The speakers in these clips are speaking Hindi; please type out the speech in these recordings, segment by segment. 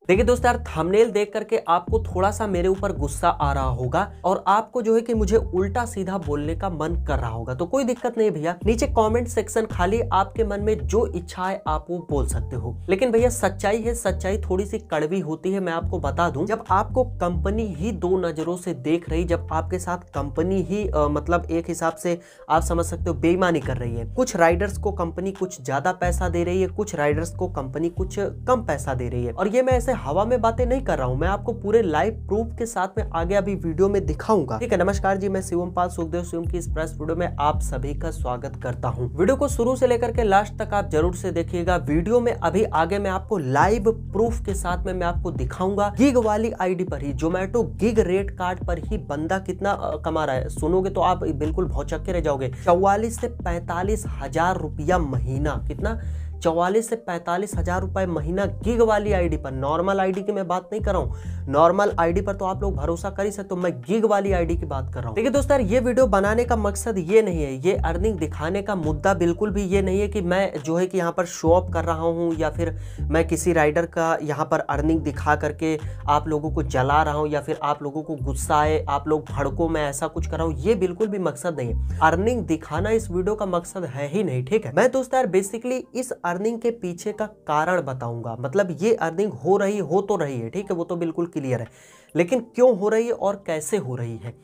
देखिए दोस्त यार, थंबनेल देख करके आपको थोड़ा सा मेरे ऊपर गुस्सा आ रहा होगा और आपको जो है कि मुझे उल्टा सीधा बोलने का मन कर रहा होगा। तो कोई दिक्कत नहीं भैया, नीचे कमेंट सेक्शन खाली, आपके मन में जो इच्छा है आप वो बोल सकते हो। लेकिन भैया सच्चाई है, सच्चाई थोड़ी सी कड़वी होती है। मैं आपको बता दूं, जब आपको कंपनी ही दो नजरों से देख रही, जब आपके साथ कंपनी ही मतलब एक हिसाब से आप समझ सकते हो बेईमानी कर रही है। कुछ राइडर्स को कंपनी कुछ ज्यादा पैसा दे रही है, कुछ राइडर्स को कंपनी कुछ कम पैसा दे रही है। और ये मैं ऐसे हवा में बातें नहीं कर रहा हूं, मैं आपको पूरे लाइव प्रूफ के साथ में आगे अभी वीडियो में दिखाऊंगा। ठीक है, नमस्कार जी, मैं शिवम पाल सुखदेव शिवम की इस प्रेस वीडियो में आप सभी का स्वागत करता हूं। वीडियो को शुरू से लेकर के लास्ट तक आप जरूर से देखिएगा। वीडियो में अभी आगे मैं आपको लाइव प्रूफ के साथ में मैं आपको दिखाऊंगा गिग वाली आईडी पर ही, जोमेटो गिग रेट कार्ड पर ही बंदा कितना कमा रहा है। सुनोगे तो आप बिल्कुल भौचक्के रह जाओगे। 44 से 45 हजार रुपया महीना, कितना? 44 से 45 हजार रुपए महीना गिग वाली आईडी पर। नॉर्मल आईडी की मैं बात नहीं कर रहा हूं, नॉर्मल आईडी पर तो आप लोग भरोसा कर ही सकते हो, मैं गिग वाली आईडी की बात कर रहा हूं। देखिए दोस्तों यार, ये वीडियो बनाने का मकसद ये नहीं है, ये अर्निंग दिखाने का मुद्दा बिल्कुल भी ये नहीं है कि मैं जो है कि यहाँ पर शो ऑफ कर रहा हूँ या फिर मैं किसी राइडर का यहाँ पर अर्निंग दिखा करके आप लोगों को जला रहा हूँ या फिर आप लोगों को गुस्सा आए, आप लोग भड़को, मैं ऐसा कुछ कर रहा हूँ। ये बिल्कुल भी मकसद नहीं है। अर्निंग दिखाना इस वीडियो का मकसद है ही नहीं। ठीक है, मैं दोस्तों यार बेसिकली इस अर्निंग के पीछे का कारण बताऊंगा। मतलब ये अर्निंग हो तो रही है, ठीक है, वो तो बिल्कुल क्लियर है, लेकिन क्यों हो रही है और कैसे हो रही है,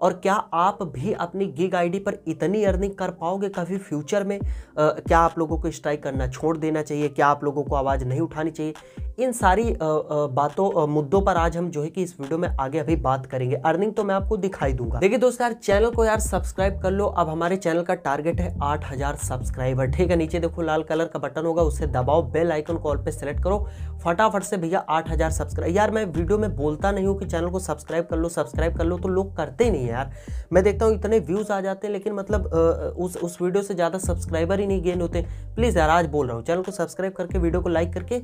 और क्या आप भी अपनी गिग आईडी पर इतनी अर्निंग कर पाओगे कभी फ्यूचर में? क्या आप लोगों को स्ट्राइक करना छोड़ देना चाहिए? क्या आप लोगों को आवाज़ नहीं उठानी चाहिए? इन सारी बातों मुद्दों पर आज हम जो है कि इस वीडियो में आगे अभी बात करेंगे। अर्निंग तो मैं आपको दिखाई दूंगा। देखिए दोस्तों यार, चैनल को यार सब्सक्राइब कर लो। अब हमारे चैनल का टारगेट है 8000 सब्सक्राइबर। ठीक है, नीचे देखो लाल कलर का बटन होगा, उससे दबाओ, बेल आइकन को ऑल पे सेलेक्ट करो फटाफट से भैया 8000 सब्सक्राइब। यार मैं वीडियो में बोलता नहीं हूँ कि चैनल को सब्सक्राइब कर लो, तो लोग करते ही नहीं है यार। मैं देखता हूँ इतने व्यूज आ जाते हैं, लेकिन मतलब उस वीडियो से ज़्यादा सब्सक्राइबर ही नहीं गेन होते। प्लीज़ यार आज बोल रहा हूँ, चैनल को सब्सक्राइब करके वीडियो को लाइक करके,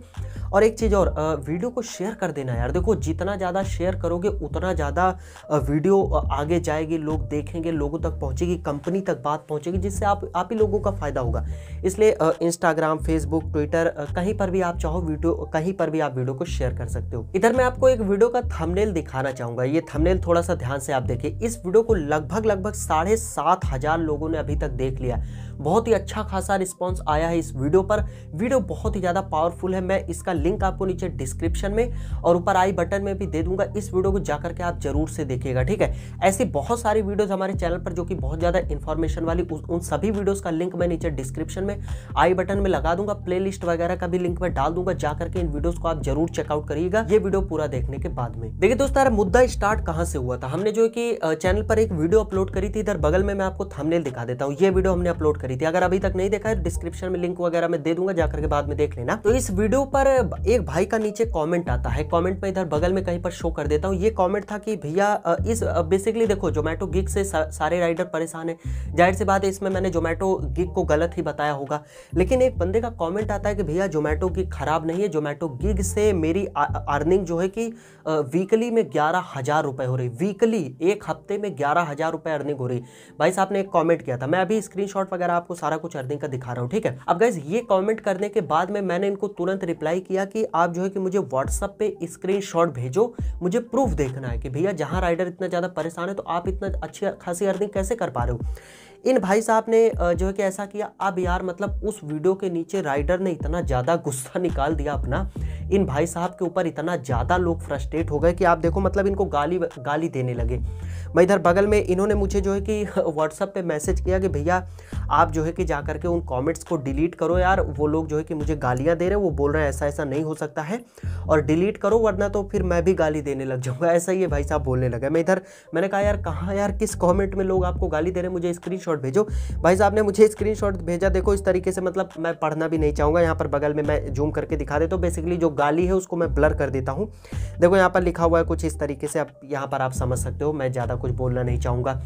और एक चीज़ और, वीडियो को शेयर कर देना यार। देखो जितना ज़्यादा शेयर करोगे उतना ज़्यादा वीडियो आगे जाएगी, लोग देखेंगे, लोगों तक पहुँचेगी, कंपनी तक बात पहुँचेगी, जिससे आप ही लोगों का फायदा होगा। इसलिए इंस्टाग्राम, फेसबुक, ट्विटर, कहीं पर भी आप चाहो वीडियो, कहीं पर भी आप वीडियो को शेयर कर सकते हो। इधर मैं आपको एक वीडियो का थंबनेल दिखाना चाहूँगा। ये थंबनेल थोड़ा सा ध्यान से आप देखिए। इस वीडियो को लगभग 7500 लोगों ने अभी तक देख लिया। बहुत ही अच्छा खासा रिस्पांस आया है इस वीडियो पर। वीडियो बहुत ही ज़्यादा पावरफुल है। मैं इसका लिंक आपको नीचे डिस्क्रिप्शन में और ऊपर आई बटन में भी दे दूंगा। इस वीडियो को जाकर के आप जरूर से देखिएगा। ठीक है, ऐसी बहुत सारी वीडियोस हमारे चैनल पर जो कि बहुत ज़्यादा इन्फॉर्मेशन वाली, उन सभी वीडियोस का लिंक मैं नीचे डिस्क्रिप्शन में आई बटन में लगा दूंगा। प्लेलिस्ट वगैरह का भी लिंक मैं डाल दूंगा, जाकर के इन वीडियोस को आप जरूर चेकआउट करिएगा ये वीडियो पूरा देखने के बाद में। देखिए दोस्तों यार, मुद्दा स्टार्ट कहाँ से हुआ था। हमने जो है कि चैनल पर एक वीडियो अपलोड करी थी। इधर बगल में मैं आपको थंबनेल दिखा देता हूँ। ये वीडियो हमने अपलोड करी थी। अगर अभी तक नहीं देखा है, डिस्क्रिप्शन में लिंक वगैरह में दे दूंगा, जाकर के बाद में देख लेना। तो इस वीडियो पर एक भाई का नीचे कमेंट आता है। कमेंट में इधर बगल में कहीं पर शो कर देता हूँ। ये कमेंट था कि भैया इस बेसिकली देखो, जोमेटो गिग से सारे राइडर परेशान है। जाहिर सी बात है, इसमें मैंने जोमेटो गिग को गलत ही बताया होगा, लेकिन एक बंदे का कमेंट आता है कि भैया जोमेटो गिग खराब नहीं है, जोमेटो गिग से मेरी अर्निंग जो है कि वीकली में 11,000 रुपए हो रही। वीकली, एक हफ्ते में 11,000 रुपए अर्निंग हो रही। भाई साहब ने एक कमेंट किया था। मैं अभी स्क्रीनशॉट वगैरह आपको सारा कुछ अर्निंग का दिखा रहा हूँ। ठीक है, अब गाइस ये कमेंट करने के बाद में मैंने इनको तुरंत रिप्लाई किया कि आप जो है कि मुझे व्हाट्सएप पे स्क्रीनशॉट भेजो, मुझे प्रूफ देखना है कि भैया जहां राइडर इतना ज्यादा परेशान है तो आप इतना अच्छी खासी अर्निंग कैसे कर पा रहे हो। इन भाई साहब ने जो है कि ऐसा किया। अब यार मतलब उस वीडियो के नीचे राइडर ने इतना ज़्यादा गुस्सा निकाल दिया अपना, इन भाई साहब के ऊपर इतना ज़्यादा लोग फ्रस्ट्रेट हो गए कि आप देखो मतलब इनको गाली देने लगे। मैं इधर बगल में इन्होंने मुझे जो है कि व्हाट्सएप पे मैसेज किया कि भैया आप जो है कि जा करके उन कमेंट्स को डिलीट करो यार, वो लोग जो है कि मुझे गालियाँ दे रहे हैं, वो बोल रहे हैं ऐसा ऐसा नहीं हो सकता है और डिलीट करो, वरना तो फिर मैं भी गाली देने लग जाऊँगा। ऐसा ही भाई साहब बोलने लगे। मैंने कहा यार कहाँ यार, किस कॉमेंट में लोग आपको गाली दे रहे हैं, मुझे स्क्रीनशॉट भेजो। भाई साहब ने मुझे स्क्रीनशॉट भेजा। देखो इस तरीके से, मतलब मैं पढ़ना भी नहीं चाहूँगा, यहाँ पर बगल में मैं जूम करके दिखा देता हूँ। बेसिकली जो गाली है उसको मैं ब्लर कर देता हूँ। देखो यहाँ पर लिखा हुआ है कुछ इस तरीके से, अब यहाँ पर आप समझ सकते हो। मैं ज़्यादा कुछ बोलना नहीं चाहूँगा।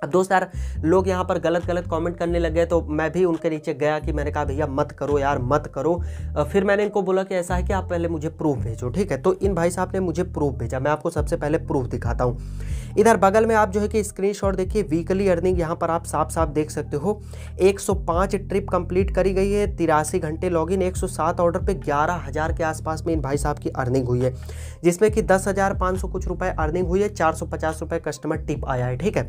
अब दोस्त यार, लोग यहाँ पर गलत कमेंट करने लगे, तो मैं भी उनके नीचे गया कि मैंने कहा भैया मत करो यार, मत करो। फिर मैंने इनको बोला कि ऐसा है कि आप पहले मुझे प्रूफ भेजो। ठीक है, तो इन भाई साहब ने मुझे प्रूफ भेजा। मैं आपको सबसे पहले प्रूफ दिखाता हूँ। इधर बगल में आप जो है कि स्क्रीनशॉट देखिए, वीकली अर्निंग यहाँ पर आप साफ साफ देख सकते हो। 105 ट्रिप कंप्लीट करी गई है, 83 घंटे लॉगिन, 107 ऑर्डर पे 11,000 के आसपास में इन भाई साहब की अर्निंग हुई है, जिसमें कि 10,500 कुछ रुपए अर्निंग हुई है, 450 रुपए कस्टमर टिप आया है, ठीक है।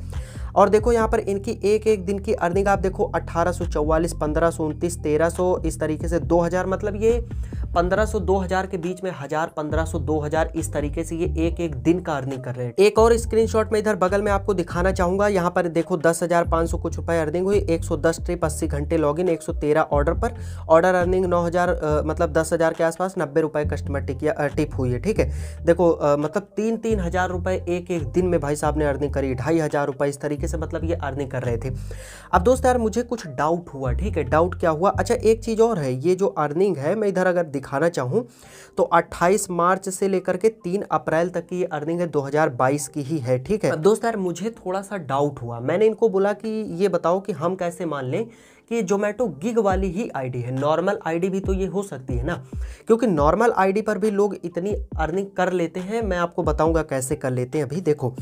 और देखो यहाँ पर इनकी एक एक दिन की अर्निंग आप देखो, 1844, 1529, 1300, इस तरीके से 2000, मतलब ये 1500 2000 के बीच में 1000, 1500, 2000 इस तरीके से ये एक एक दिन का अर्निंग कर रहे हैं। एक और स्क्रीनशॉट में इधर बगल में आपको दिखाना चाहूंगा, यहाँ पर देखो 10,500 कुछ रुपए अर्निंग हुई, 110 ट्रिप, 80 घंटे लॉगिन, 113 ऑर्डर पर, ऑर्डर अर्निंग 9000, मतलब 10,000 के आसपास, 90 रुपए कस्टमर टिप हुई है, ठीक है। देखो मतलब 3-3 हजार रुपए एक एक दिन में भाई साहब ने अर्निंग करी, 2,500 रुपए इस तरीके से मतलब ये अर्निंग कर रहे थे। अब दोस्त यार मुझे कुछ डाउट हुआ, ठीक है। डाउट क्या हुआ, अच्छा एक चीज़ और है, ये जो अर्निंग है मैं इधर अगर दिखाना चाहूँ तो 28 मार्च से लेकर के 3 अप्रैल तक की ये अर्निंग है, 2022 की ही है, ठीक है। दोस्त यार मुझे थोड़ा सा डाउट हुआ, मैंने इनको बोला कि ये बताओ कि हम कैसे मान लें कि जोमेटो गिग वाली ही आईडी है, नॉर्मल आईडी भी तो ये हो सकती है ना, क्योंकि नॉर्मल आईडी पर भी लोग इतनी अर्निंग कर लेते हैं। मैं आपको बताऊंगा कैसे कर लेते हैं अभी। देखो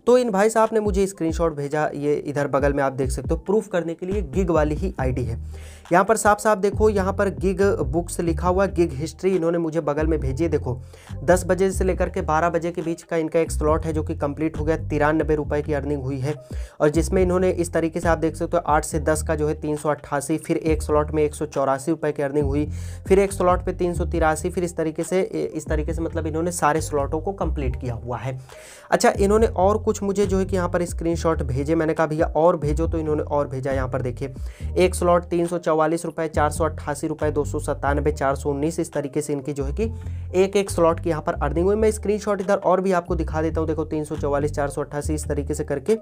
तो इन भाई साहब ने मुझे स्क्रीनशॉट भेजा, ये इधर बगल में आप देख सकते हो, प्रूफ करने के लिए गिग वाली ही आईडी है। यहाँ पर साफ साफ देखो, यहाँ पर गिग बुक्स लिखा हुआ, गिग हिस्ट्री इन्होंने मुझे बगल में भेजी है। देखो 10 बजे से लेकर के 12 बजे के बीच का इनका एक स्लॉट है जो कि कंप्लीट हो गया, 93 रुपए की अर्निंग हुई है, और जिसमें इन्होंने इस तरीके से आप देख सकते हो 8 से 10 का जो है 388, फिर एक स्लॉट में 184 रुपए की अर्निंग हुई, फिर एक स्लॉट पे 383, फिर इस तरीके से मतलब इन्होंने सारे स्लॉटों को कंप्लीट किया हुआ है। अच्छा इन्होंने और कुछ मुझे जो है कि यहाँ पर स्क्रीनशॉट भेजे, मैंने कहा भैया और भेजो, तो इन्होंने और भेजा। यहाँ पर देखिए एक स्लॉट 344 रुपए, 488 रुपए, 297, 419, इस तरीके से इनकी जो है कि एक एक स्लॉट की यहाँ पर अर्निंग हुई। मैं स्क्रीनशॉट इधर और भी आपको दिखा देता हूँ। देखो 344, 488, इस तरीके से करके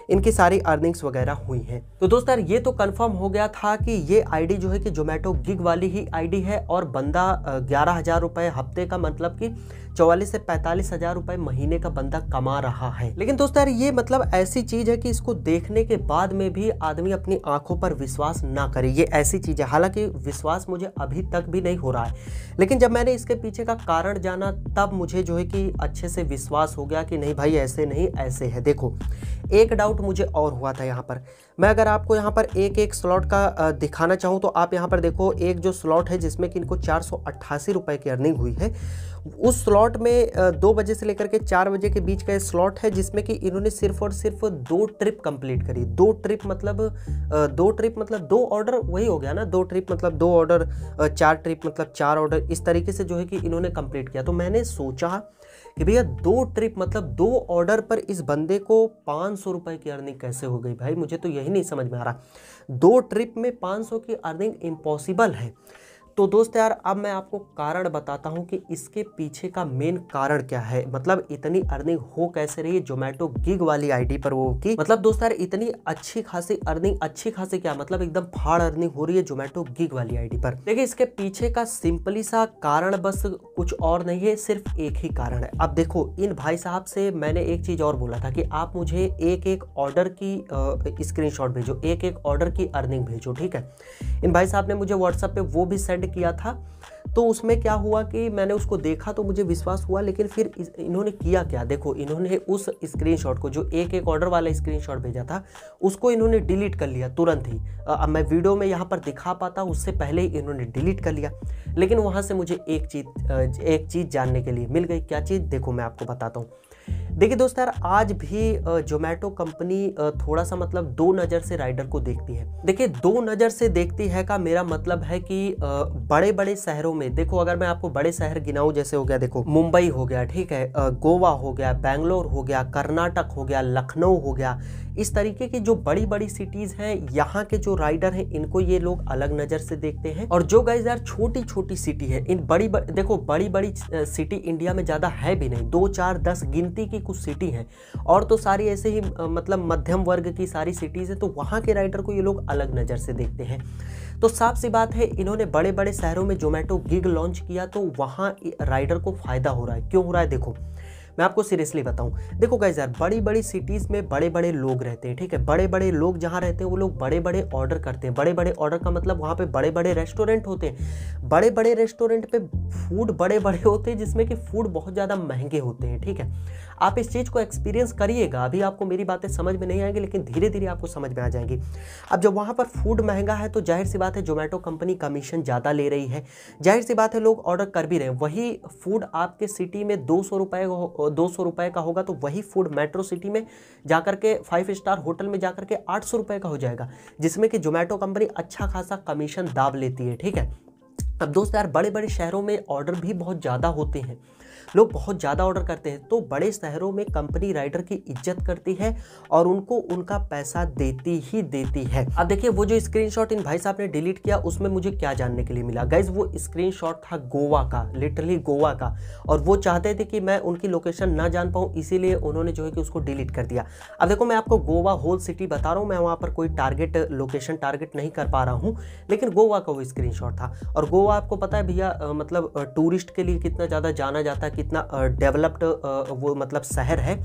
इनकी सारी अर्निंग्स वगैरह हुई हैं। तो दोस्त यार ये तो कंफर्म हो गया था कि ये आईडी जो है कि जोमेटो गिग वाली ही आईडी है, और बंदा 11,000 रुपए हफ्ते का, मतलब कि 44 से 45 हजार रुपए महीने का बंदा कमा रहा है। लेकिन दोस्त यार ये मतलब ऐसी चीज है कि इसको देखने के बाद में भी आदमी अपनी आंखों पर विश्वास ना करे, ये ऐसी चीज है। हालांकि विश्वास मुझे अभी तक भी नहीं हो रहा है, लेकिन जब मैंने इसके पीछे का कारण जाना तब मुझे जो है कि अच्छे से विश्वास हो गया कि नहीं भाई ऐसे नहीं ऐसे है। देखो एक डाउट मुझे और हुआ था यहाँ पर, मैं अगर आपको यहाँ पर एक एक स्लॉट का दिखाना चाहूँ तो आप यहाँ पर देखो, एक जो स्लॉट है जिसमें कि इनको 488 रुपए की अर्निंग हुई है, उस स्लॉट में 2 बजे से लेकर के 4 बजे के बीच का स्लॉट है, जिसमें कि इन्होंने सिर्फ और सिर्फ 2 ट्रिप कंप्लीट करी। 2 ट्रिप मतलब 2 ऑर्डर, वही हो गया ना, 2 ट्रिप मतलब 2 ऑर्डर, 4 ट्रिप मतलब 4 ऑर्डर, इस तरीके से जो है कि इन्होंने कंप्लीट किया। तो मैंने सोचा कि भैया 2 ट्रिप मतलब 2 ऑर्डर पर इस बंदे को 500 रुपए की अर्निंग कैसे हो गई भाई, मुझे तो यही नहीं समझ में आ रहा। 2 ट्रिप में 500 की अर्निंग इम्पॉसिबल है। तो दोस्त यार अब मैं आपको कारण बताता हूं कि इसके पीछे का मेन कारण क्या है, मतलब इतनी अर्निंग हो कैसे रही है जोमेटो गिग वाली आईडी पर वो की, मतलब दोस्त यार इतनी अच्छी खासी अर्निंग, अच्छी खासी क्या मतलब एकदम फाड़ अर्निंग हो रही है जोमेटो गिग वाली आईडी पर। देखिए इसके पीछे का सिंपली सा कारण बस कुछ और नहीं है, सिर्फ एक ही कारण है। अब देखो इन भाई साहब से मैंने एक चीज और बोला था कि आप मुझे एक एक ऑर्डर की स्क्रीनशॉट भेजो, एक एक ऑर्डर की अर्निंग भेजो, ठीक है। इन भाई साहब ने मुझे व्हाट्सएप पे वो भी सेंड किया था, तो उसमें क्या हुआ कि मैंने उसको देखा तो मुझे विश्वास हुआ, लेकिन फिर इन्होंने किया क्या, देखो इन्होंने उस स्क्रीनशॉट को, जो एक एक ऑर्डर वाला स्क्रीनशॉट भेजा था, उसको इन्होंने डिलीट कर लिया तुरंत ही। अब मैं वीडियो में यहाँ पर दिखा पाता उससे पहले ही इन्होंने डिलीट कर लिया। लेकिन वहाँ से मुझे एक चीज़ जानने के लिए मिल गई। क्या चीज़, देखो मैं आपको बताता हूँ। देखिए दोस्त यार आज भी जोमेटो कंपनी थोड़ा सा मतलब 2 नज़र से राइडर को देखती है। देखिए 2 नज़र से देखती है का मेरा मतलब है कि बड़े बड़े शहरों में, देखो अगर मैं आपको बड़े शहर गिनाऊं, जैसे हो गया देखो मुंबई हो गया, ठीक है, गोवा हो गया, बेंगलोर हो गया, कर्नाटक हो गया, लखनऊ हो गया, इस तरीके की जो बड़ी बड़ी सिटीज़ हैं, यहाँ के जो राइडर हैं इनको ये लोग अलग नज़र से देखते हैं। और जो गाइस यार छोटी छोटी सिटी है, इन देखो बड़ी बड़ी सिटी इंडिया में ज़्यादा है भी नहीं, 2 4 10 गिनती की कुछ सिटी हैं, और तो सारी ऐसे ही मतलब मध्यम वर्ग की सारी सिटीज़ हैं, तो वहाँ के राइडर को ये लोग अलग नज़र से देखते हैं। तो साफ सी बात है, इन्होंने बड़े बड़े शहरों में जोमेटो गिग लॉन्च किया तो वहाँ राइडर को फ़ायदा हो रहा है। क्यों हो रहा है, देखो मैं आपको सीरियसली बताऊं, देखो गाइस यार, बड़ी बड़ी सिटीज़ में बड़े बड़े लोग रहते हैं, ठीक है। बड़े बड़े लोग जहाँ रहते हैं वो लोग बड़े बड़े ऑर्डर करते हैं। बड़े बड़े ऑर्डर का मतलब वहाँ पे बड़े बड़े रेस्टोरेंट होते हैं। बड़े बड़े रेस्टोरेंट पे फूड बड़े बड़े होते हैं, जिसमें कि फूड बहुत ज़्यादा महंगे होते हैं, ठीक है। आप इस चीज़ को एक्सपीरियंस करिएगा, अभी आपको मेरी बातें समझ में नहीं आएंगी, लेकिन धीरे धीरे आपको समझ में आ जाएंगी। अब जब वहाँ पर फूड महंगा है तो जाहिर सी बात है जोमेटो कंपनी कमीशन ज़्यादा ले रही है, जाहिर सी बात है लोग ऑर्डर कर भी रहे हैं। वही फूड आपके सिटी में 200 रुपये का होगा, तो वही फूड मेट्रो सिटी में जाकर के 5 स्टार होटल में जाकर के 800 रुपये का हो जाएगा, जिसमें कि जोमेटो कंपनी अच्छा खासा कमीशन दाब लेती है, ठीक है। अब दोस्त यार, बड़े बड़े शहरों में ऑर्डर भी बहुत ज़्यादा होते हैं, लोग बहुत ज़्यादा ऑर्डर करते हैं, तो बड़े शहरों में कंपनी राइडर की इज्जत करती है और उनको उनका पैसा देती ही देती है। अब देखिए, वो जो स्क्रीनशॉट इन भाई साहब ने डिलीट किया, उसमें मुझे क्या जानने के लिए मिला गाइज, वो स्क्रीनशॉट था गोवा का, लिटरली गोवा का, और वो चाहते थे कि मैं उनकी लोकेशन ना जान पाऊँ, इसीलिए उन्होंने जो है कि उसको डिलीट कर दिया। अब देखो, मैं आपको गोवा होल सिटी बता रहा हूँ, मैं वहाँ पर कोई लोकेशन टारगेट नहीं कर पा रहा हूँ, लेकिन गोवा का वो स्क्रीनशॉट था। और गोवा आपको पता है भैया, मतलब टूरिस्ट के लिए कितना ज़्यादा जाना जाता है, कितना डेवलप्ड वो मतलब शहर है।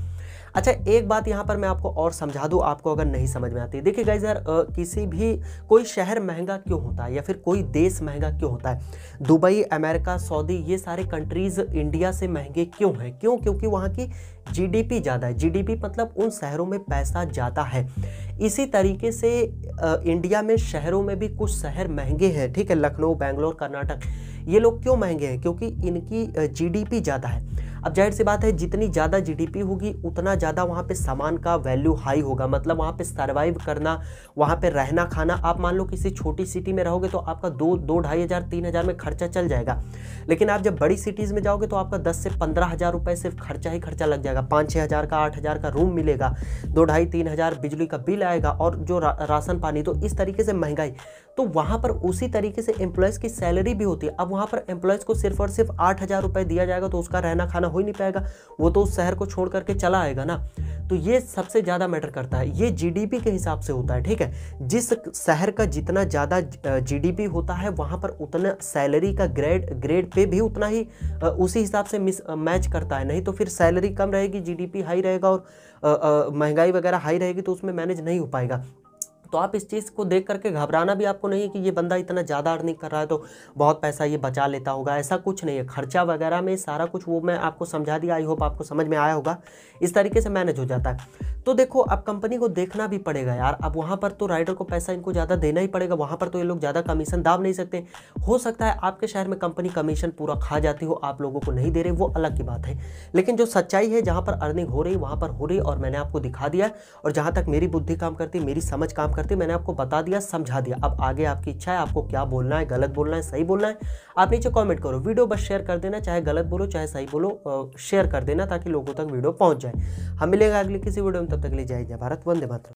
अच्छा, एक बात यहाँ पर मैं आपको और समझा दूँ, आपको अगर नहीं समझ में आती। देखिए गाइस यार, किसी भी कोई शहर महंगा क्यों होता है या फिर कोई देश महंगा क्यों होता है? दुबई, अमेरिका, सऊदी, ये सारे कंट्रीज़ इंडिया से महंगे क्यों हैं? क्योंकि वहाँ की जीडीपी ज़्यादा है। जीडीपी मतलब उन शहरों में पैसा ज़्यादा है। इसी तरीके से इंडिया में शहरों में भी कुछ शहर महंगे हैं, ठीक है। लखनऊ, बेंगलोर, कर्नाटक, ये लोग क्यों महंगे हैं? क्योंकि इनकी जीडीपी ज़्यादा है। अब जाहिर सी बात है, जितनी ज़्यादा जीडीपी होगी उतना ज़्यादा वहाँ पे सामान का वैल्यू हाई होगा, मतलब वहाँ पे सर्वाइव करना, वहाँ पे रहना खाना। आप मान लो किसी छोटी सिटी में रहोगे तो आपका 2-2,500 3,000 में खर्चा चल जाएगा, लेकिन आप जब बड़ी सिटीज़ में जाओगे तो आपका 10 से 15,000 रुपये सिर्फ खर्चा ही खर्चा लग जाएगा। 5-6 हज़ार का, 8 हज़ार का रूम मिलेगा, 2-2,5-3 हज़ार बिजली का बिल आएगा, और जो राशन पानी। तो इस तरीके से महंगाई, तो वहाँ पर उसी तरीके से एम्प्लॉयज़ की सैलरी भी होती है। अब वहाँ पर एम्प्लॉयज़ को सिर्फ और सिर्फ 8,000 रुपये दिया जाएगा तो उसका रहना खाना हो ही नहीं पाएगा, वो तो उस शहर को छोड़ करके चला आएगा ना। तो ये सबसे ज़्यादा मैटर करता है, ये जीडीपी के हिसाब से होता है, ठीक है। जिस शहर का जितना ज़्यादा जीडीपी होता है, वहाँ पर उतना सैलरी का ग्रेड पे भी उतना ही उसी हिसाब से मैच करता है। नहीं तो फिर सैलरी कम रहेगी, जीडीपी हाई रहेगा और महंगाई वगैरह हाई रहेगी, तो उसमें मैनेज नहीं हो पाएगा। तो आप इस चीज़ को देख करके घबराना भी आपको नहीं है कि ये बंदा इतना ज़्यादा अर्निंग कर रहा है तो बहुत पैसा ये बचा लेता होगा, ऐसा कुछ नहीं है। खर्चा वगैरह में सारा कुछ वो मैं आपको समझा दिया, आई होप आपको समझ में आया होगा। इस तरीके से मैनेज हो जाता है। तो देखो, अब कंपनी को देखना भी पड़ेगा यार। अब वहाँ पर तो राइडर को पैसा इनको ज़्यादा देना ही पड़ेगा, वहाँ पर तो ये लोग ज़्यादा कमीशन दाब नहीं सकते। हो सकता है आपके शहर में कंपनी कमीशन पूरा खा जाती हो, आप लोगों को नहीं दे रहे, वो अलग की बात है। लेकिन जो सच्चाई है, जहाँ पर अर्निंग हो रही वहाँ पर हो रही, और मैंने आपको दिखा दिया। और जहाँ तक मेरी बुद्धि काम करती, मेरी समझ काम करती, मैंने आपको बता दिया, समझा दिया। अब आगे आपकी इच्छा है, आपको क्या बोलना है, गलत बोलना है, सही बोलना है, आप नीचे कमेंट करो। वीडियो बस शेयर कर देना, चाहे गलत बोलो चाहे सही बोलो, शेयर कर देना ताकि लोगों तक वीडियो पहुंच जाए। हम मिलेंगे अगली किसी वीडियो में, तब तक के लिए जय जय भारत, वंदे मातरम।